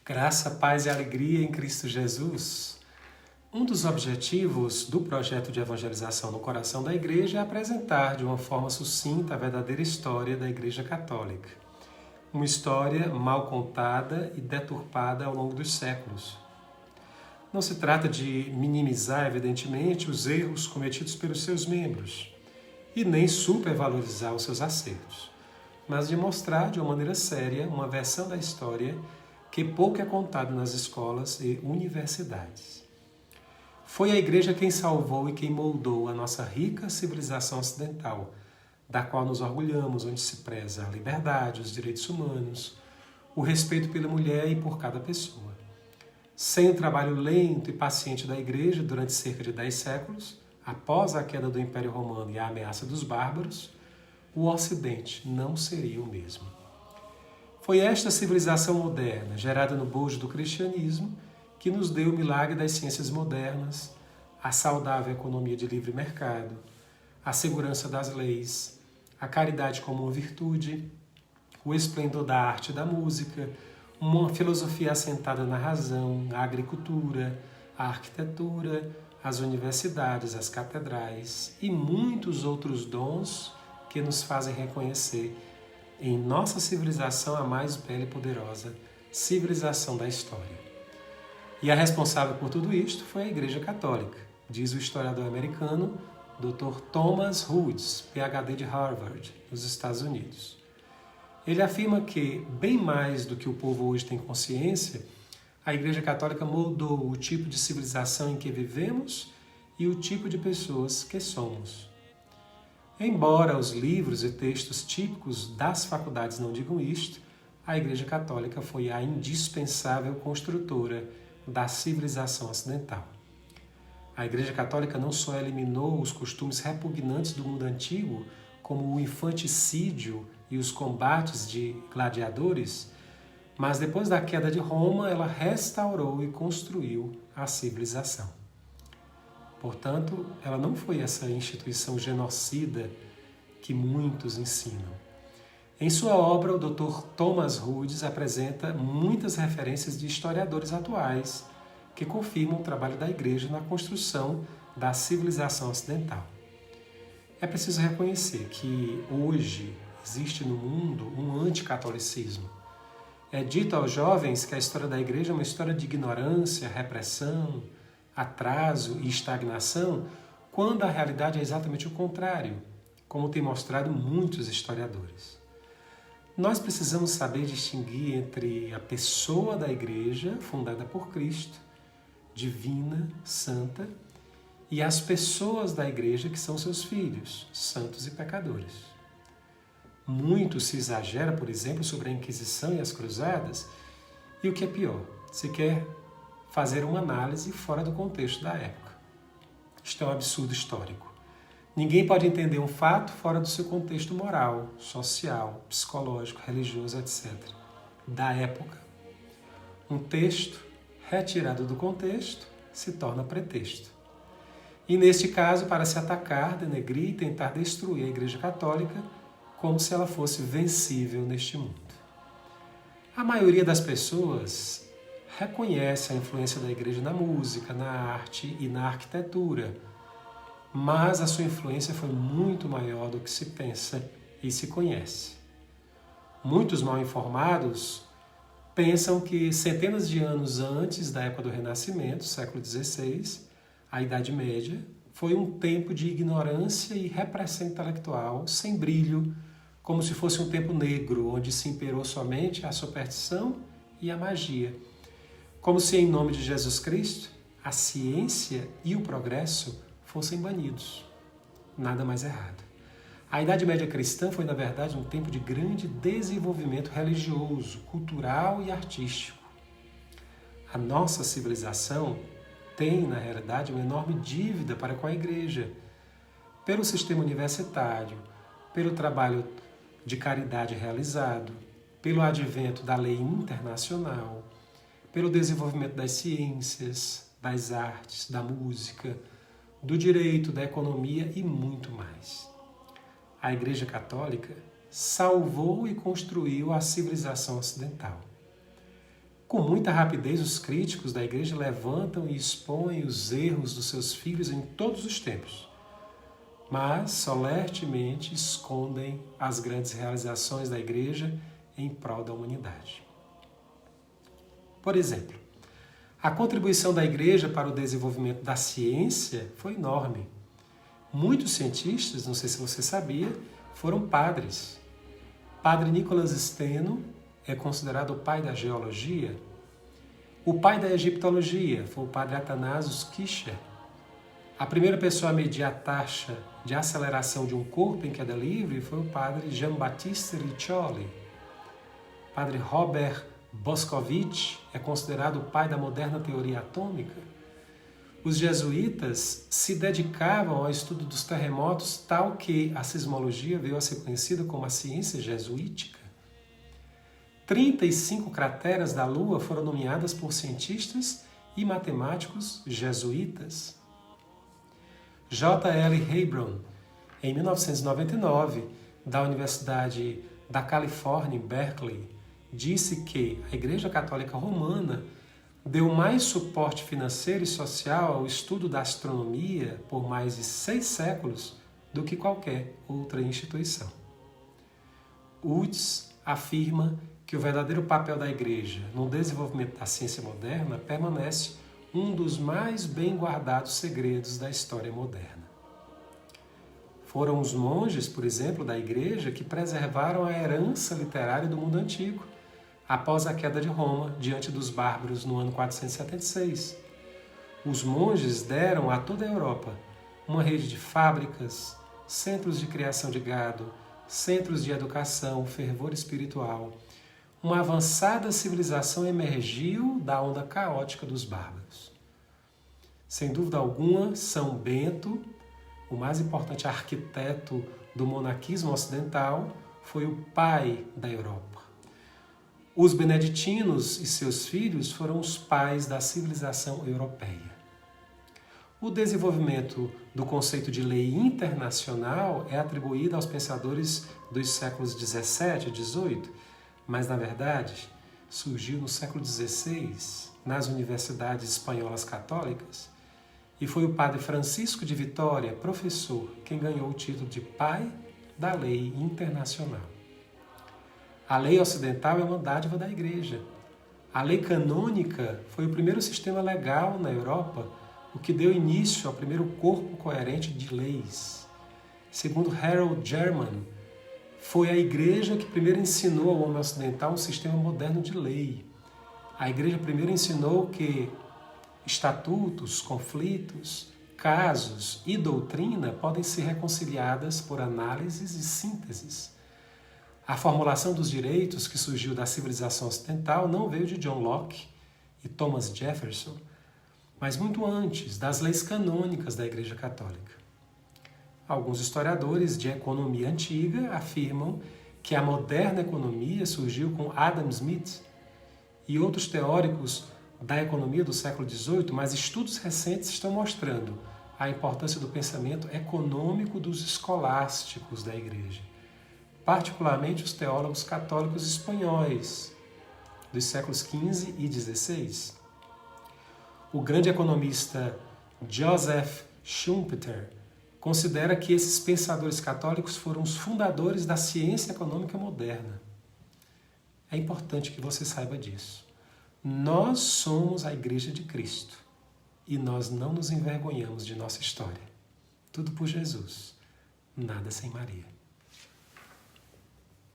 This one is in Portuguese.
Graça, paz e alegria em Cristo Jesus. Um dos objetivos do projeto de evangelização no coração da Igreja é apresentar de uma forma sucinta a verdadeira história da Igreja Católica. Uma história mal contada e deturpada ao longo dos séculos. Não se trata de minimizar, evidentemente, os erros cometidos pelos seus membros e nem supervalorizar os seus acertos, mas de mostrar de uma maneira séria uma versão da história que pouco é contado nas escolas e universidades. Foi a Igreja quem salvou e quem moldou a nossa rica civilização ocidental, da qual nos orgulhamos, onde se preza a liberdade, os direitos humanos, o respeito pela mulher e por cada pessoa. Sem o trabalho lento e paciente da Igreja durante cerca de 10 séculos, após a queda do Império Romano e a ameaça dos bárbaros, o Ocidente não seria o mesmo. Foi esta civilização moderna, gerada no bojo do cristianismo, que nos deu o milagre das ciências modernas, a saudável economia de livre mercado, a segurança das leis, a caridade como uma virtude, o esplendor da arte e da música, uma filosofia assentada na razão, a agricultura, a arquitetura, as universidades, as catedrais e muitos outros dons que nos fazem reconhecer em nossa civilização a mais bela e poderosa civilização da história. E a responsável por tudo isto foi a Igreja Católica, diz o historiador americano Dr. Thomas Hood, PhD de Harvard, nos Estados Unidos. Ele afirma que, bem mais do que o povo hoje tem consciência, a Igreja Católica moldou o tipo de civilização em que vivemos e o tipo de pessoas que somos. Embora os livros e textos típicos das faculdades não digam isto, a Igreja Católica foi a indispensável construtora da civilização ocidental. A Igreja Católica não só eliminou os costumes repugnantes do mundo antigo, como o infanticídio e os combates de gladiadores, mas depois da queda de Roma, ela restaurou e construiu a civilização. Portanto, ela não foi essa instituição genocida que muitos ensinam. Em sua obra, o Dr. Thomas Hood apresenta muitas referências de historiadores atuais que confirmam o trabalho da Igreja na construção da civilização ocidental. É preciso reconhecer que hoje existe no mundo um anticatolicismo. É dito aos jovens que a história da Igreja é uma história de ignorância, repressão, atraso e estagnação, quando a realidade é exatamente o contrário, como tem mostrado muitos historiadores. Nós precisamos saber distinguir entre a pessoa da Igreja, fundada por Cristo, divina, santa, e as pessoas da Igreja, que são seus filhos, santos e pecadores. Muito se exagera, por exemplo, sobre a Inquisição e as Cruzadas, e o que é pior, se quer fazer uma análise fora do contexto da época. Isto é um absurdo histórico. Ninguém pode entender um fato fora do seu contexto moral, social, psicológico, religioso, etc. da época. Um texto retirado do contexto se torna pretexto. E neste caso, para se atacar, denegrir e tentar destruir a Igreja Católica como se ela fosse vencível neste mundo. A maioria das pessoas reconhece a influência da Igreja na música, na arte e na arquitetura, mas a sua influência foi muito maior do que se pensa e se conhece. Muitos mal informados pensam que centenas de anos antes da época do Renascimento, século XVI, a Idade Média, foi um tempo de ignorância e repressão intelectual, sem brilho, como se fosse um tempo negro, onde se imperou somente a superstição e a magia. Como se, em nome de Jesus Cristo, a ciência e o progresso fossem banidos. Nada mais errado. A Idade Média cristã foi, na verdade, um tempo de grande desenvolvimento religioso, cultural e artístico. A nossa civilização tem, na realidade, uma enorme dívida para com a Igreja, pelo sistema universitário, pelo trabalho de caridade realizado, pelo advento da lei internacional, pelo desenvolvimento das ciências, das artes, da música, do direito, da economia e muito mais. A Igreja Católica salvou e construiu a civilização ocidental. Com muita rapidez, os críticos da igreja levantam e expõem os erros dos seus filhos em todos os tempos, mas solenemente escondem as grandes realizações da igreja em prol da humanidade. Por exemplo, a contribuição da igreja para o desenvolvimento da ciência foi enorme. Muitos cientistas, não sei se você sabia, foram padres. Padre Nicholas Steno é considerado o pai da geologia. O pai da egiptologia foi o padre Athanasius Kircher. A primeira pessoa a medir a taxa de aceleração de um corpo em queda livre foi o padre Jean-Baptiste Riccioli. Padre Robert Boscovich é considerado o pai da moderna teoria atômica. Os jesuítas se dedicavam ao estudo dos terremotos, tal que a sismologia veio a ser conhecida como a ciência jesuítica. 35 crateras da Lua foram nomeadas por cientistas e matemáticos jesuítas. J.L. Hebron, em 1999, da Universidade da Califórnia, em Berkeley, disse que a Igreja Católica Romana deu mais suporte financeiro e social ao estudo da astronomia por mais de 6 séculos do que qualquer outra instituição. Woods afirma que o verdadeiro papel da Igreja no desenvolvimento da ciência moderna permanece um dos mais bem guardados segredos da história moderna. Foram os monges, por exemplo, da Igreja que preservaram a herança literária do mundo antigo, após a queda de Roma, diante dos bárbaros no ano 476. Os monges deram a toda a Europa uma rede de fábricas, centros de criação de gado, centros de educação, fervor espiritual. Uma avançada civilização emergiu da onda caótica dos bárbaros. Sem dúvida alguma, São Bento, o mais importante arquiteto do monaquismo ocidental, foi o pai da Europa. Os beneditinos e seus filhos foram os pais da civilização europeia. O desenvolvimento do conceito de lei internacional é atribuído aos pensadores dos séculos 17 e 18, mas, na verdade, surgiu no século XVI, nas universidades espanholas católicas, e foi o padre Francisco de Vitória, professor, quem ganhou o título de pai da lei internacional. A lei ocidental é uma dádiva da Igreja. A lei canônica foi o primeiro sistema legal na Europa, o que deu início ao primeiro corpo coerente de leis. Segundo Harold German, foi a Igreja que primeiro ensinou ao homem ocidental um sistema moderno de lei. A Igreja primeiro ensinou que estatutos, conflitos, casos e doutrina podem ser reconciliadas por análises e sínteses. A formulação dos direitos que surgiu da civilização ocidental não veio de John Locke e Thomas Jefferson, mas muito antes das leis canônicas da Igreja Católica. Alguns historiadores de economia antiga afirmam que a moderna economia surgiu com Adam Smith e outros teóricos da economia do século XVIII, mas estudos recentes estão mostrando a importância do pensamento econômico dos escolásticos da Igreja, particularmente os teólogos católicos espanhóis dos séculos XV e XVI. O grande economista Joseph Schumpeter considera que esses pensadores católicos foram os fundadores da ciência econômica moderna. É importante que você saiba disso. Nós somos a Igreja de Cristo e nós não nos envergonhamos de nossa história. Tudo por Jesus, nada sem Maria.